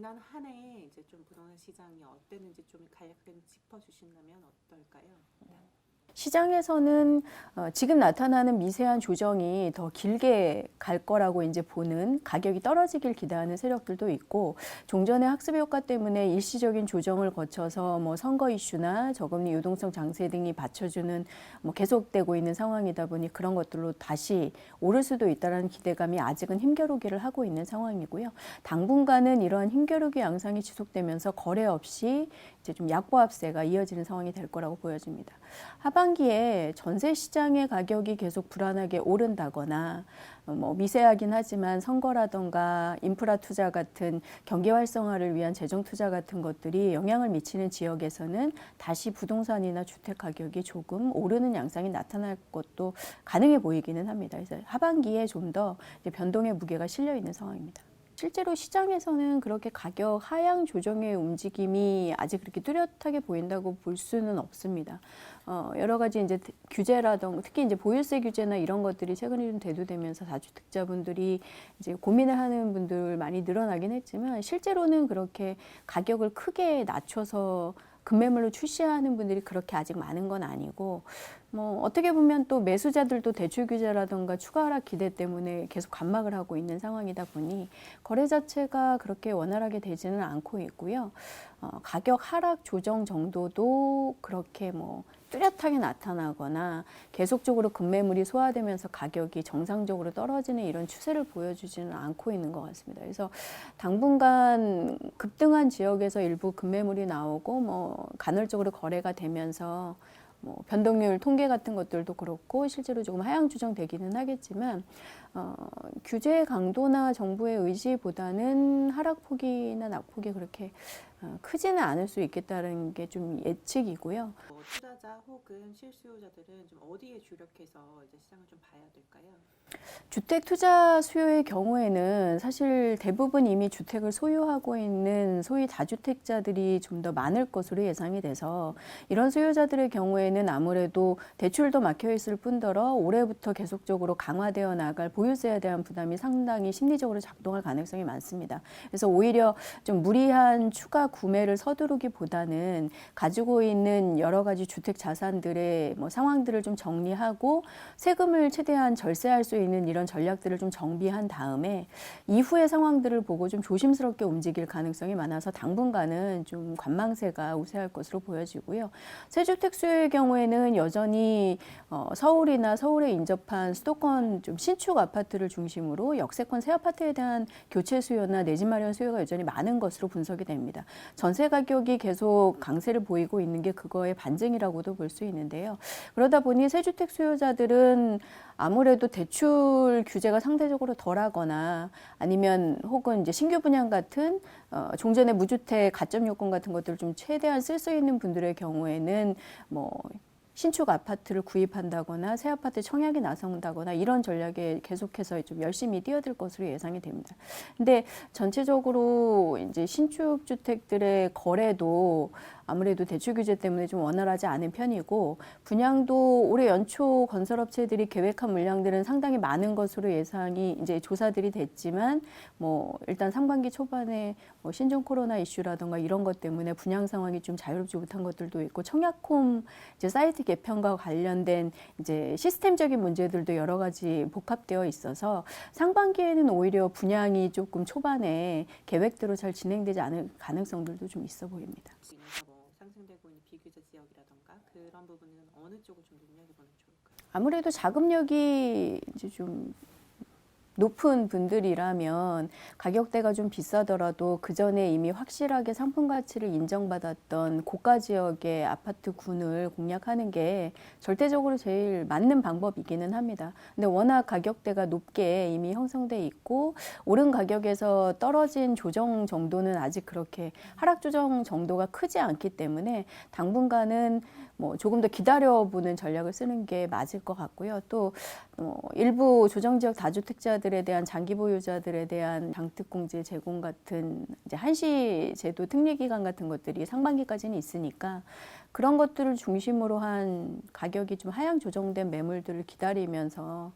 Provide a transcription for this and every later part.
지난 한 해 이제 좀 부동산 시장이 어땠는지 좀 간략하게 짚어주신다면 어떨까요? 시장에서는 지금 나타나는 미세한 조정이 더 길게 갈 거라고 이제 보는, 가격이 떨어지길 기대하는 세력들도 있고, 종전의 학습 효과 때문에 일시적인 조정을 거쳐서 뭐 선거 이슈나 저금리 유동성 장세 등이 받쳐주는 뭐 계속되고 있는 상황이다 보니 그런 것들로 다시 오를 수도 있다는 기대감이 아직은 힘겨루기를 하고 있는 상황이고요. 당분간은 이러한 힘겨루기 양상이 지속되면서 거래 없이 이제 좀 약보합세가 이어지는 상황이 될 거라고 보여집니다. 하반기에 전세 시장의 가격이 계속 불안하게 오른다거나 뭐 미세하긴 하지만 선거라던가 인프라 투자 같은 경기 활성화를 위한 재정 투자 같은 것들이 영향을 미치는 지역에서는 다시 부동산이나 주택 가격이 조금 오르는 양상이 나타날 것도 가능해 보이기는 합니다. 그래서 하반기에 좀 더 변동의 무게가 실려 있는 상황입니다. 실제로 시장에서는 그렇게 가격 하향 조정의 움직임이 아직 그렇게 뚜렷하게 보인다고 볼 수는 없습니다. 여러 가지 이제 규제라던가 특히 이제 보유세 규제나 이런 것들이 최근에 좀 대두되면서 다주택자분들이 이제 고민을 하는 분들 많이 늘어나긴 했지만 실제로는 그렇게 가격을 크게 낮춰서 급매물로 출시하는 분들이 그렇게 아직 많은 건 아니고 뭐 어떻게 보면 또 매수자들도 대출 규제라던가 추가 하락 기대 때문에 계속 관망을 하고 있는 상황이다 보니 거래 자체가 그렇게 원활하게 되지는 않고 있고요. 가격 하락 조정 정도도 그렇게 뭐 뚜렷하게 나타나거나 계속적으로 급매물이 소화되면서 가격이 정상적으로 떨어지는 이런 추세를 보여주지는 않고 있는 것 같습니다. 그래서 당분간 급등한 지역에서 일부 급매물이 나오고 뭐 간헐적으로 거래가 되면서 뭐 변동률 통계 같은 것들도 그렇고 실제로 조금 하향 조정되기는 하겠지만 규제의 강도나 정부의 의지보다는 하락폭이나 낙폭이 그렇게 크지는 않을 수 있겠다는 게 좀 예측이고요. 투자자 혹은 실수요자들은 좀 어디에 주력해서 이제 시장을 좀 봐야 될까요? 주택 투자 수요의 경우에는 사실 대부분 이미 주택을 소유하고 있는 소위 다주택자들이 좀 더 많을 것으로 예상이 돼서 이런 수요자들의 경우에는 아무래도 대출도 막혀 있을 뿐더러 올해부터 계속적으로 강화되어 나갈 보유세에 대한 부담이 상당히 심리적으로 작동할 가능성이 많습니다. 그래서 오히려 좀 무리한 추가 구매를 서두르기보다는 가지고 있는 여러 가지 주택 자산들의 뭐 상황들을 좀 정리하고 세금을 최대한 절세할 수 있는 이런 전략들을 좀 정비한 다음에 이후의 상황들을 보고 좀 조심스럽게 움직일 가능성이 많아서 당분간은 좀 관망세가 우세할 것으로 보여지고요. 새주택 수요의 경우에는 여전히 서울이나 서울에 인접한 수도권 좀 신축 아파트를 중심으로 역세권 새 아파트에 대한 교체 수요나 내집 마련 수요가 여전히 많은 것으로 분석이 됩니다. 전세 가격이 계속 강세를 보이고 있는 게 그거의 반증이라고도 볼 수 있는데요. 그러다 보니 새주택 수요자들은 아무래도 대출 규제가 상대적으로 덜하거나 아니면 혹은 이제 신규 분양 같은 종전의 무주택 가점 요건 같은 것들을 좀 최대한 쓸 수 있는 분들의 경우에는 뭐 신축 아파트를 구입한다거나 새 아파트 청약에 나선다거나 이런 전략에 계속해서 좀 열심히 뛰어들 것으로 예상이 됩니다. 근데 전체적으로 이제 신축 주택들의 거래도 아무래도 대출 규제 때문에 좀 원활하지 않은 편이고 분양도 올해 연초 건설업체들이 계획한 물량들은 상당히 많은 것으로 예상이 이제 조사들이 됐지만 뭐 일단 상반기 초반에 뭐 신종 코로나 이슈라든가 이런 것 때문에 분양 상황이 좀 자유롭지 못한 것들도 있고 청약홈 이제 사이트 개편과 관련된 이제 시스템적인 문제들도 여러 가지 복합되어 있어서 상반기에는 오히려 분양이 조금 초반에 계획대로 잘 진행되지 않을 가능성들도 좀 있어 보입니다. 상승되고 있는 비규제 지역이라던가 그런 부분은 어느 쪽을 좀 눈여겨보면 좋을까요? 아무래도 자금력이 이제 좀 높은 분들이라면 가격대가 좀 비싸더라도 그 전에 이미 확실하게 상품 가치를 인정받았던 고가 지역의 아파트군을 공략하는 게 절대적으로 제일 맞는 방법이기는 합니다. 근데 워낙 가격대가 높게 이미 형성돼 있고 오른 가격에서 떨어진 조정 정도는 아직 그렇게 하락 조정 정도가 크지 않기 때문에 당분간은 뭐 조금 더 기다려보는 전략을 쓰는 게 맞을 것 같고요. 또 일부 조정지역 다주택자들에 대한 장기 보유자들에 대한 장특공제 제공 같은 이제 한시 제도 특례 기간 같은 것들이 상반기까지는 있으니까 그런 것들을 중심으로 한 가격이 좀 하향 조정된 매물들을 기다리면서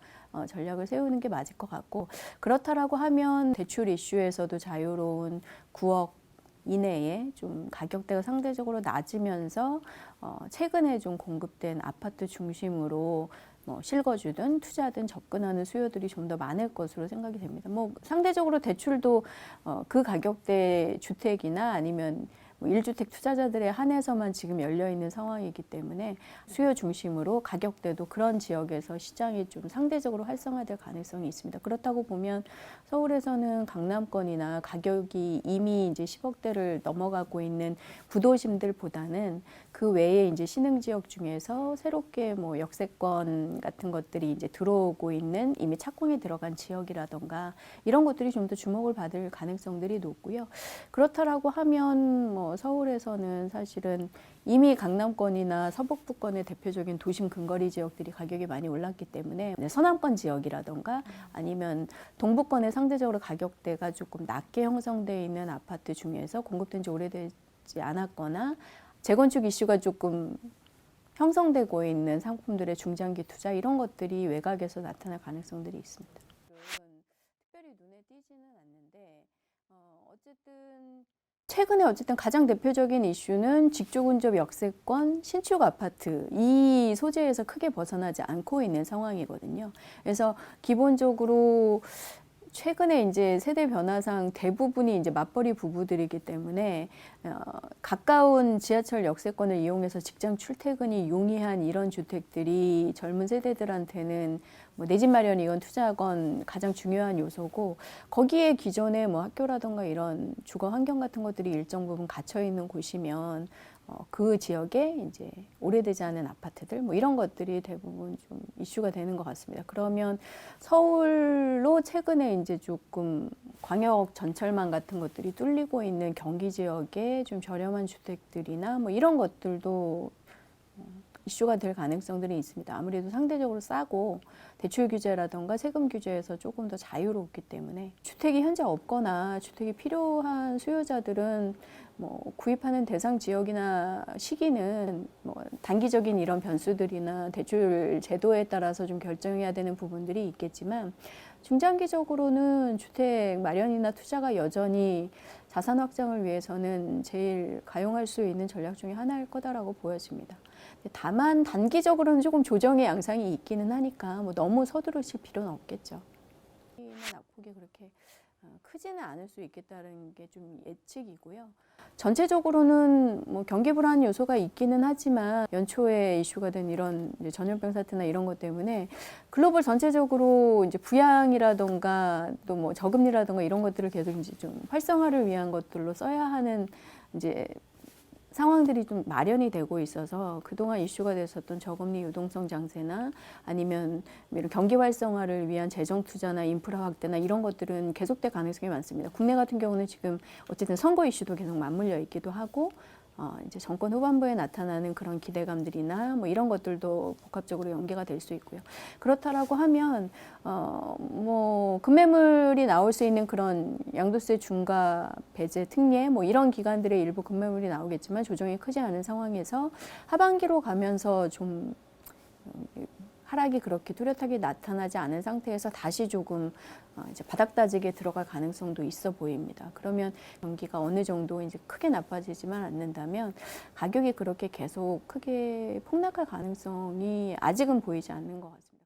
전략을 세우는 게 맞을 것 같고 그렇다라고 하면 대출 이슈에서도 자유로운 9억 이내에 좀 가격대가 상대적으로 낮으면서 최근에 좀 공급된 아파트 중심으로 뭐 실거주든 투자든 접근하는 수요들이 좀 더 많을 것으로 생각이 됩니다. 뭐 상대적으로 대출도 그 가격대 주택이나 아니면 뭐 1주택 투자자들에 한해서만 지금 열려 있는 상황이기 때문에 수요 중심으로 가격대도 그런 지역에서 시장이 좀 상대적으로 활성화될 가능성이 있습니다. 그렇다고 보면 서울에서는 강남권이나 가격이 이미 이제 10억대를 넘어가고 있는 구도심들보다는 그 외에 이제 신흥 지역 중에서 새롭게 뭐 역세권 같은 것들이 이제 들어오고 있는 이미 착공에 들어간 지역이라던가 이런 것들이 좀 더 주목을 받을 가능성들이 높고요. 그렇다라고 하면 뭐 서울에서는 사실은 이미 강남권이나 서북부권의 대표적인 도심 근거리 지역들이 가격이 많이 올랐기 때문에 서남권 지역이라던가 아니면 동부권에 상대적으로 가격대가 조금 낮게 형성되어 있는 아파트 중에서 공급된 지 오래되지 않았거나 재건축 이슈가 조금 형성되고 있는 상품들의 중장기 투자 이런 것들이 외곽에서 나타날 가능성들이 있습니다. 특별히 눈에 띄지는 않는데 최근에 가장 대표적인 이슈는 직조근접 역세권, 신축 아파트 이 소재에서 크게 벗어나지 않고 있는 상황이거든요. 그래서 기본적으로 최근에 이제 세대 변화상 대부분이 이제 맞벌이 부부들이기 때문에 가까운 지하철 역세권을 이용해서 직장 출퇴근이 용이한 이런 주택들이 젊은 세대들한테는 뭐 내 집 마련이건 투자건 가장 중요한 요소고 거기에 기존에 뭐 학교라던가 이런 주거 환경 같은 것들이 일정 부분 갇혀 있는 곳이면 그 지역에 이제 오래되지 않은 아파트들 뭐 이런 것들이 대부분 좀 이슈가 되는 것 같습니다. 그러면 서울로 최근에 이제 조금 광역 전철망 같은 것들이 뚫리고 있는 경기 지역에 좀 저렴한 주택들이나 뭐 이런 것들도 이슈가 될 가능성들이 있습니다. 아무래도 상대적으로 싸고 대출 규제라던가 세금 규제에서 조금 더 자유롭기 때문에 주택이 현재 없거나 주택이 필요한 수요자들은 뭐 구입하는 대상 지역이나 시기는 뭐 단기적인 이런 변수들이나 대출 제도에 따라서 좀 결정해야 되는 부분들이 있겠지만 중장기적으로는 주택 마련이나 투자가 여전히 자산 확장을 위해서는 제일 가용할 수 있는 전략 중에 하나일 거다라고 보여집니다. 다만 단기적으로는 조금 조정의 양상이 있기는 하니까 뭐 너무 서두르실 필요는 없겠죠. 낙폭이 그렇게 크지는 않을 수 있겠다는 게 좀 예측이고요. 전체적으로는 뭐 경기 불안 요소가 있기는 하지만 연초에 이슈가 된 이런 이제 전염병 사태나 이런 것 때문에 글로벌 전체적으로 이제 부양이라던가 또 뭐 저금리라던가 이런 것들을 계속 이제 좀 활성화를 위한 것들로 써야 하는 이제 상황들이 좀 마련이 되고 있어서 그동안 이슈가 됐었던 저금리 유동성 장세나 아니면 이런 경기 활성화를 위한 재정 투자나 인프라 확대나 이런 것들은 계속될 가능성이 많습니다. 국내 같은 경우는 지금 어쨌든 선거 이슈도 계속 맞물려 있기도 하고 이제 정권 후반부에 나타나는 그런 기대감들이나 뭐 이런 것들도 복합적으로 연계가 될 수 있고요. 그렇다라고 하면 뭐 급매물이 나올 수 있는 그런 양도세 중과 배제 특례 뭐 이런 기관들의 일부 급매물이 나오겠지만 조정이 크지 않은 상황에서 하반기로 가면서 좀 하락이 그렇게 뚜렷하게 나타나지 않은 상태에서 다시 조금 이제 바닥 다지기에 들어갈 가능성도 있어 보입니다. 그러면 경기가 어느 정도 이제 크게 나빠지지만 않는다면 가격이 그렇게 계속 크게 폭락할 가능성이 아직은 보이지 않는 것 같습니다.